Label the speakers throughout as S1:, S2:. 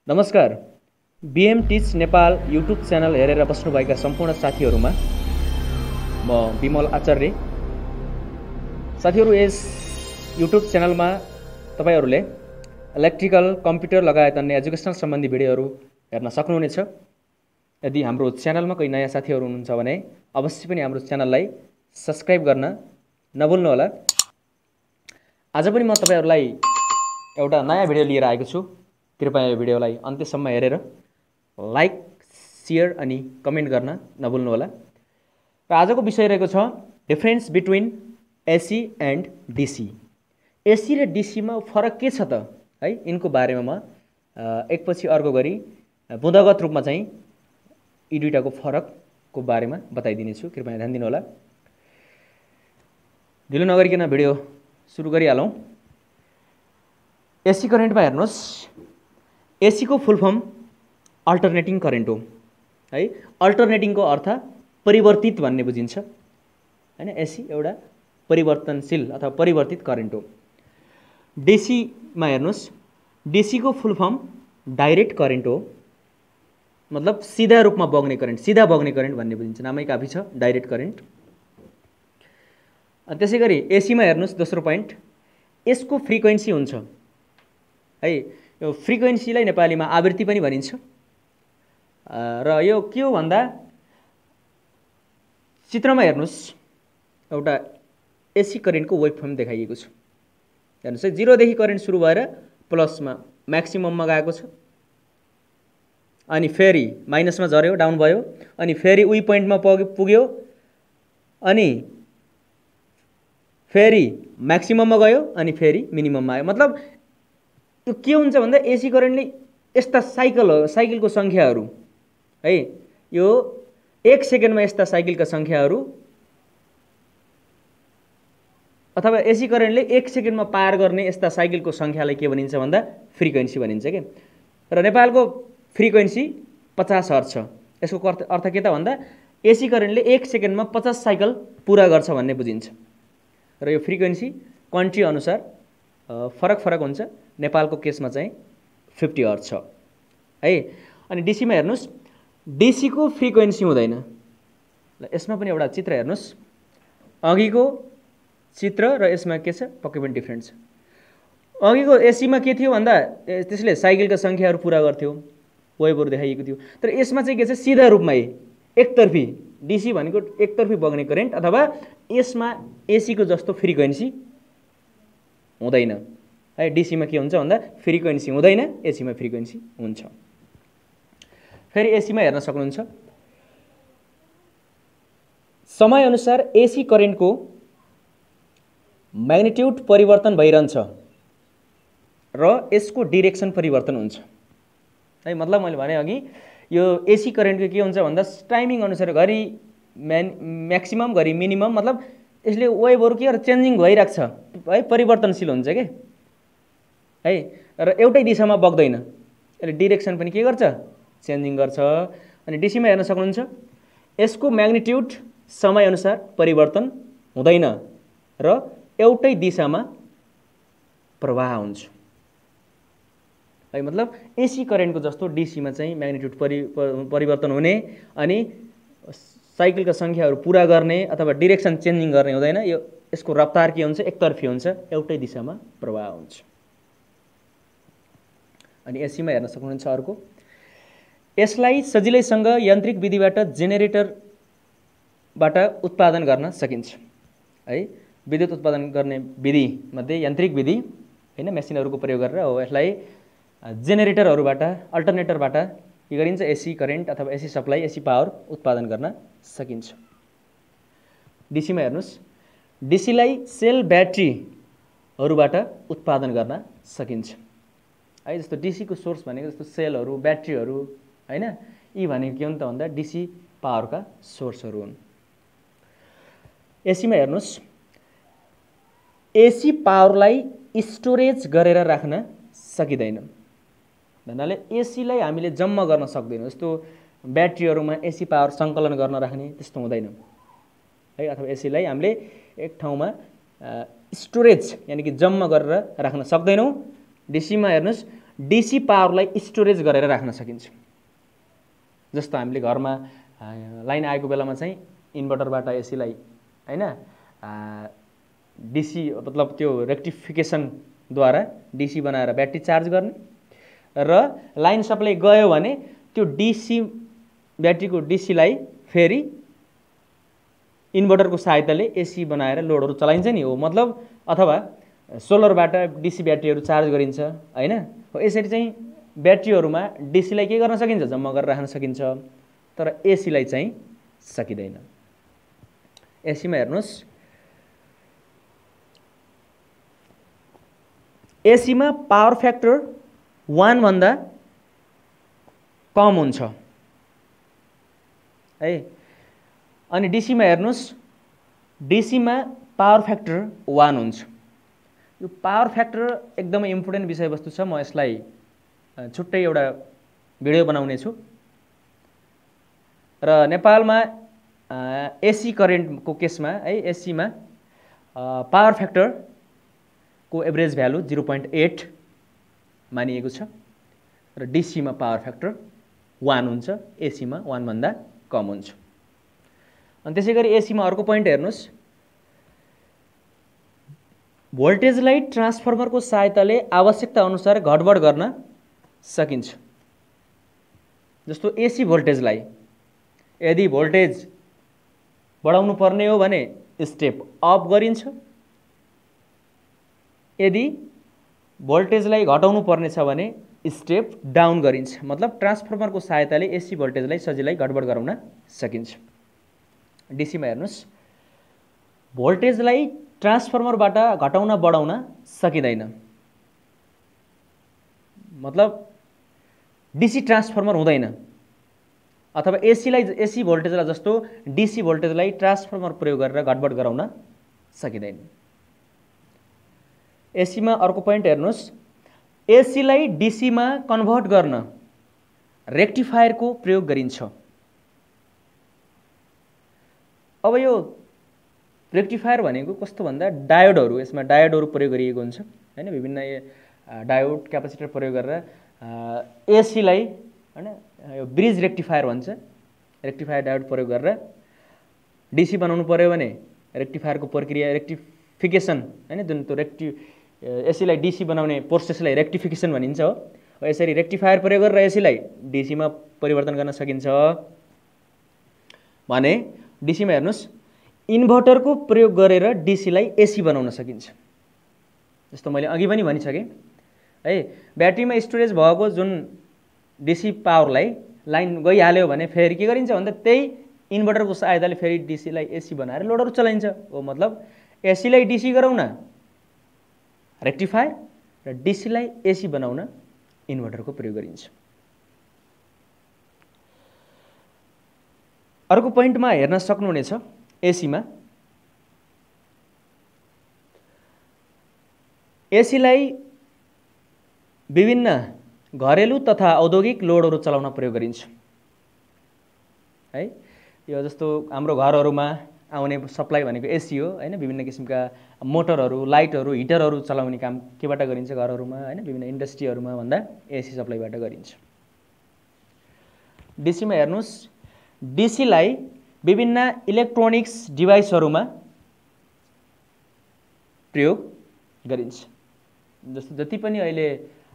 S1: नमस्कार। BM tech Nepal YouTube channel हेरेर बस्नुभएका सम्पूर्ण साथीहरूमा म विमल आचार्य। साथीहरू, यस युट्युब च्यानलमा तपाईहरूले इलेक्ट्रिकल, कम्प्युटर लगायत अन्य एजुकेसनल सम्बन्धी भिडियोहरू हेर्न सक्नुहुनेछ। यदि हाम्रो च्यानलमा कोही नयाँ साथीहरू हुनुहुन्छ भने अवश्य पनि हाम्रो च्यानललाई सब्स्क्राइब गर्न नभुल्नुहोला। आज पनि म तपाईहरूलाई एउटा नयाँ भिडियो लिएर आएको छु। कृपया यो भिडियोलाई अन्त्यसम्म हेरेर लाइक, शेयर अनि कमेन्ट गर्न नभुल्नुहोला। र आजको विषय रहेको छ difference between AC and DC. AC र डिसीमा फरक के छ त है, यिनको बारेमा म एकपछि अर्को गरी बुँदागत रूपमा चाहिँ यी दुईटाको फरकको बारेमा बताइदिनेछु। कृपया ध्यान दिनुहोला। ढिलो नगरिकन भिडियो सुरु गरिहालौँ। एसी करेन्टमा हेर्नुहोस्, एसीको फुल फर्म अल्टरनेटिङ करेन्ट हो है। अल्टरनेटिङको अर्थ परिवर्तित भन्ने बुझिन्छ हैन। एसी एउटा परिवर्तनशील अथवा परिवर्तित करेन्ट हो। डिसीमा हेर्नुहोस्, डिसीको फुल फर्म डाइरेक्ट करेन्ट हो, मतलब सिधा रूपमा बग्ने करेन्ट, सिधा बग्ने करेन्ट भन्ने बुझिन्छ। नामै काफी छ, डाइरेक्ट करेन्ट। त्यसै गरी एसीमा हेर्नुहोस्, दोस्रो पोइन्ट, यसको फ्रिक्वेन्सी हुन्छ है। यो फ्रिक्वेन्सीलाई नेपालीमा आवृत्ति पनि भनिन्छ। र यो के हो भन्दा, चित्रमा हेर्नुहोस् एउटा एसी करेन्टको वेभ फर्म देखाइएको छ। हेर्नुहोस् है, 0 देखि करेन्ट सुरु भएर प्लसमा म्याक्सिमममा गएको छ, अनि फेरि माइनसमा झऱ्यो, डाउन भयो, अनि फेरि उही पोइन्टमा पुग्यो, अनि फेरि म्याक्सिमममा गयो, अनि फेरि मिनिमममा आयो। मतलब यो के हुन्छ भन्दा एसी करेन्टले यस्ता साइकलको सङ्ख्याहरू है, यो 1 सेकेन्डमा यस्ता साइकलका सङ्ख्याहरू, अथवा एसी करेन्टले 1 सेकेन्डमा पार गर्ने यस्ता साइकलको सङ्ख्यालाई के भनिन्छ भन्दा फ्रिक्वेन्सी भनिन्छ के। र नेपालको फ्रिक्वेन्सी 50 हर्ट्ज छ। यसको अर्थ के त भन्दा एसी करेन्टले 1 सेकेन्डमा 50 साइकल पुरा गर्छ भन्ने बुझिन्छ। र यो फ्रिक्वेन्सी कन्ट्री अनुसार फरक हुन्छ। नेपालको केसमा चाहिँ 50 हर्ट्ज छ है। अनि डिसीमा हेर्नुहोस्, डिसीको फ्रिक्वेन्सी हुँदैन। ल यसमा पनि एउटा चित्र हेर्नुहोस्, अघिको चित्र र यसमा के छ, पक्कै पनि डिफ्रेन्ट छ। अघिको एसीमा के थियो भन्दा त्यसले साइकलका सङ्ख्याहरू पुरा गर्थ्यो, वेभहरू देखाइएको थियो। तर यसमा चाहिँ के छ, सिधा रूपमै एकतर्फी, डिसी भनेको एकतर्फी बग्ने करेन्ट, अथवा यसमा एसीको जस्तो फ्रिक्वेन्सी हुँदैन है। डिसीमा के हुन्छ भन्दा फ्रिक्वेन्सी हुँदैन, एसीमा फ्रिक्वेन्सी हुन्छ। फेरि एसीमा हेर्न सक्नुहुन्छ, समयअनुसार एसी करेन्टको म्याग्निट्युड परिवर्तन भइरहन्छ र यसको डिरेक्सन परिवर्तन हुन्छ है। मतलब मैले भने अघि, यो एसी करेन्टको के हुन्छ भन्दा टाइमिङ अनुसार घरि म्याक्सिमम घरि मिनिमम, मतलब यसले वेभहरू के चेन्जिङ भइरहेको छ है, परिवर्तनशील हुन्छ के है। र एउटै दिशामा बग्दैन, यसले डिरेक्सन पनि के गर्छ, चेन्जिङ गर्छ। अनि डिसीमा हेर्न सक्नुहुन्छ, यसको म्याग्निट्युड समयअनुसार परिवर्तन हुँदैन र एउटै दिशामा प्रवाह हुन्छ है। मतलब एसी करेन्टको जस्तो डिसीमा चाहिँ म्याग्निट्युड परिवर्तन हुने अनि साइकलका सङ्ख्याहरू पुरा गर्ने अथवा डिरेक्सन चेन्जिङ गर्ने हुँदैन। यो यसको रफ्तार के हुन्छ, एकतर्फी हुन्छ, एउटै दिशामा प्रवाह हुन्छ। अनि एसीमा हेर्न सक्नुहुन्छ अर्को, यसलाई सजिलैसँग यान्त्रिक विधिबाट जेनेरेटरबाट उत्पादन गर्न सकिन्छ है। विद्युत उत्पादन गर्ने विधि मध्ये यान्त्रिक विधि हैन, मेसिनहरूको प्रयोग गरेर हो। यसलाई जेनेरेटरहरूबाट, अल्टरनेटरबाट के गरिन्छ, एसी करेन्ट अथवा एसी सप्लाई, एसी पावर उत्पादन गर्न सकिन्छ। डिसीमा हेर्नुहोस्, डिसीलाई सेल ब्याट्रीहरूबाट उत्पादन गर्न सकिन्छ है। जस्तो डिसीको सोर्स भनेको जस्तो सेलहरू, ब्याट्रीहरू हैन, यी भनेको के हुन् त भन्दा डिसी पावरका सोर्सहरू हुन्। एसीमा हेर्नुहोस्, एसी पावरलाई स्टोरेज गरेर राख्न सकिँदैन भन्नाले एसीलाई हामीले जम्मा गर्न सक्दैनौँ। जस्तो ब्याट्रीहरूमा एसी पावर सङ्कलन गर्न राख्ने त्यस्तो हुँदैन है। अथवा एसीलाई हामीले एक ठाउँमा स्टोरेज यानि कि जम्मा गरेर राख्न सक्दैनौँ। डिसीमा हेर्नुहोस्, डिसी पावरलाई स्टोरेज गरेर राख्न सकिन्छ। जस्तो हामीले घरमा लाइन आएको बेलामा चाहिँ इन्भर्टरबाट एसीलाई हैन डिसी मतलब त्यो रेक्टिफिकेसनद्वारा डिसी बनाएर ब्याट्री चार्ज गर्ने र लाइन सप्लाई गयो भने त्यो डिसी ब्याट्रीको डिसीलाई फेरि इन्भर्टरको सहायताले एसी बनाएर लोडहरू चलाइन्छ नि हो मतलब, अथवा सोलरबाट डिसी ब्याट्रीहरू चार्ज गरिन्छ हैन। हो यसरी चाहिँ ब्याट्रीहरूमा डिसीलाई के गर्न सकिन्छ, जम्मा गरेर राख्न सकिन्छ, तर एसीलाई चाहिँ सकिँदैन। एसीमा हेर्नुहोस्, एसीमा पावर फ्याक्टर 1 भन्दा कम हुन्छ है। अनि डिसीमा हेर्नुहोस्, डिसीमा पावर फ्याक्टर 1 हुन्छ। यो पावर फ्याक्टर एकदमै इम्पोर्टेन्ट विषयवस्तु छ, म यसलाई छुट्टै एउटा भिडियो बनाउने छु। र नेपालमा एसी करेन्टको केसमा है, एसीमा पावर फ्याक्टरको एभरेज भ्यालु 0.8 मानिएको छ र डिसीमा पावर फ्याक्टर 1 हुन्छ, एसीमा 1 भन्दा कम हुन्छ। अनि त्यसैगरी एसीमा अर्को पोइन्ट हेर्नुहोस्, भोल्टेजलाई ट्रान्सफर्मरको सहायताले आवश्यकता अनुसार घटबड गर्न सकिन्छ। जस्तो एसी भोल्टेजलाई यदि भोल्टेज बढाउनु पर्ने हो भने स्टेप अप गरिन्छ, यदि भोल्टेजलाई घटाउनु पर्ने छ भने स्टेप डाउन गरिन्छ। मतलब ट्रान्सफर्मरको सहायताले एसी भोल्टेजलाई सजिलै घटबड गराउन सकिन्छ। डिसीमा हेर्नुहोस्, भोल्टेजलाई ट्रान्सफर्मरबाट घटाउन बढाउन सकिँदैन। मतलब डिसी ट्रान्सफर्मर हुँदैन, अथवा एसी भोल्टेजलाई जस्तो डिसी भोल्टेजलाई ट्रान्सफर्मर प्रयोग गरेर घटबड गराउन सकिँदैन। एसीमा अर्को पोइन्ट हेर्नुहोस्, एसीलाई डिसीमा कन्भर्ट गर्न रेक्टिफायरको प्रयोग गरिन्छ। अब यो रेक्टिफायर भनेको कस्तो भन्दा डायोडहरू, यसमा डायोडहरू प्रयोग गरिएको हुन्छ हैन। विभिन्न डायोड क्यापेसिटर प्रयोग गरेर एसीलाई हैन यो ब्रिज रेक्टिफायर भन्छ, रेक्टिफायर डायोड प्रयोग गरेर डिसी बनाउनु पर्यो भने रेक्टिफायरको प्रक्रिया रेक्टिफिकेसन हैन, जुन त्यो एसीलाई डिसी बनाउने प्रोसेसलाई रेक्टिफिकेसन भनिन्छ हो। यसरी रेक्टिफायर प्रयोग गरेर एसीलाई डिसीमा परिवर्तन गर्न सकिन्छ भने डिसीमा हेर्नुहोस्, इन्भर्टरको प्रयोग गरेर डिसीलाई एसी बनाउन सकिन्छ। जस्तो मैले अघि पनि भनिसकेँ है, ब्याट्रीमा स्टोरेज भएको जुन डिसी पावरलाई लाइन गइहाल्यो भने फेरि के गरिन्छ भन्दा त्यही इन्भर्टरको सहायताले फेरि डिसीलाई एसी बनाएर लोडहरू चलाइन्छ हो। मतलब एसीलाई डिसी गराउन रेक्टिफायर र डिसीलाई एसी बनाउन इन्भर्टरको प्रयोग गरिन्छ। अर्को पोइन्टमा हेर्न सक्नुहुनेछ, एसीमा एसीलाई विभिन्न घरेलु तथा औद्योगिक लोडहरू चलाउन प्रयोग गरिन्छ है। यो जस्तो हाम्रो घरहरूमा आउने सप्लाई भनेको एसी हो हैन। विभिन्न किसिमका मोटरहरू, लाइटहरू, हिटरहरू चलाउने काम केबाट गरिन्छ घरहरूमा हैन, विभिन्न इन्डस्ट्रीहरूमा भन्दा एसी सप्लाईबाट गरिन्छ। डिसीमा हेर्नुहोस्, डिसीलाई विभिन्न इलेक्ट्रोनिक्स डिभाइसहरूमा प्रयोग गरिन्छ। जस्तो जति पनि अहिले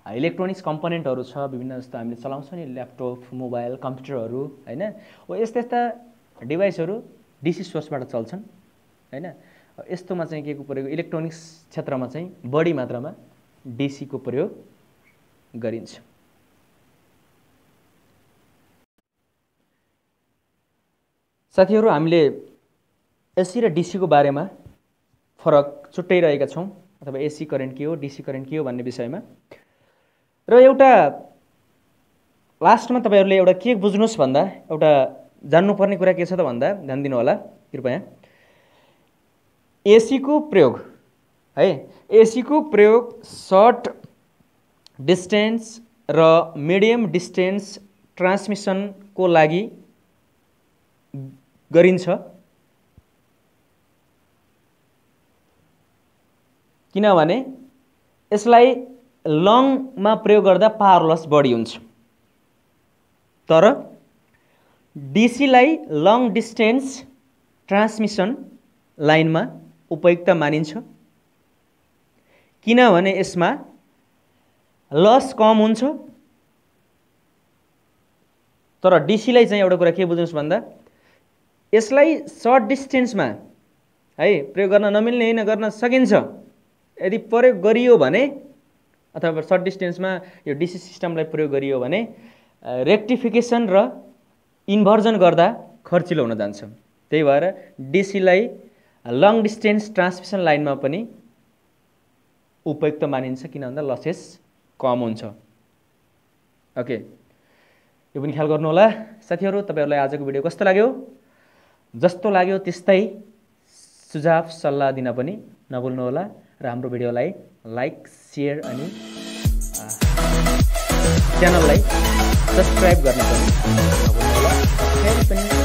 S1: इलेक्ट्रोनिक्स कम्पोनेन्टहरू छ विभिन्न, जस्तो हामीले चलाउँछौँ नि ल्यापटप, मोबाइल, कम्प्युटरहरू हैन, हो यस्ता यस्ता डिभाइसहरू डिसी सोर्सबाट चल्छन् हैन। यस्तोमा चाहिँ के को प्रयोग, इलेक्ट्रोनिक्स क्षेत्रमा चाहिँ बढी मात्रामा डिसीको प्रयोग गरिन्छ। साथीहरू, हामीले एसी र डिसीको बारेमा फरक छुट्याइरहेका छौँ, अथवा एसी करेन्ट के हो, डिसी करेन्ट के हो भन्ने विषयमा। र एउटा लास्टमा तपाईहरुले एउटा के बुझ्नुस् भन्दा एउटा जान्नुपर्ने कुरा के छ त भन्दा ध्यान दिनु होला कृपया। एसी को प्रयोग है, एसी को प्रयोग सर्ट डिस्टेन्स र मिडियम डिस्टेन्स ट्रान्समिसन को लागि गरिन्छ, किनभने यसलाई लङमा प्रयोग गर्दा पावर लस बढी हुन्छ, तर डिसीलाई लङ डिस्टेन्स ट्रान्समिसन लाइनमा उपयुक्त मानिन्छ किनभने यसमा लस कम हुन्छ। तर डिसीलाई चाहिँ एउटा कुरा के बुझ्नुहोस् भन्दा यसलाई सर्ट डिस्टेन्समा है प्रयोग गर्न नमिल्ने होइन, गर्न सकिन्छ। यदि प्रयोग गरियो भने अथवा सर्ट डिस्टेन्समा यो डिसी सिस्टमलाई प्रयोग गरियो भने रेक्टिफिकेसन र इन्भर्जन गर्दा खर्चिलो हुन जान्छ। त्यही भएर डिसीलाई लङ डिस्टेन्स ट्रान्समिसन लाइनमा पनि उपयुक्त मानिन्छ किन भन्दा लसेस कम हुन्छ। ओके, यो पनि ख्याल गर्नु होला साथीहरू। तपाईहरुलाई आजको भिडियो कस्तो लाग्यो? जस्तो लाग्यो त्यस्तै सुझाव सल्लाह दिन पनि नभुल्नु होला र हाम्रो भिडियोलाई लाइक, शेयर अनि च्यानललाई सब्स्क्राइब गर्न पनि नभुल्नु होला। फेरि पनि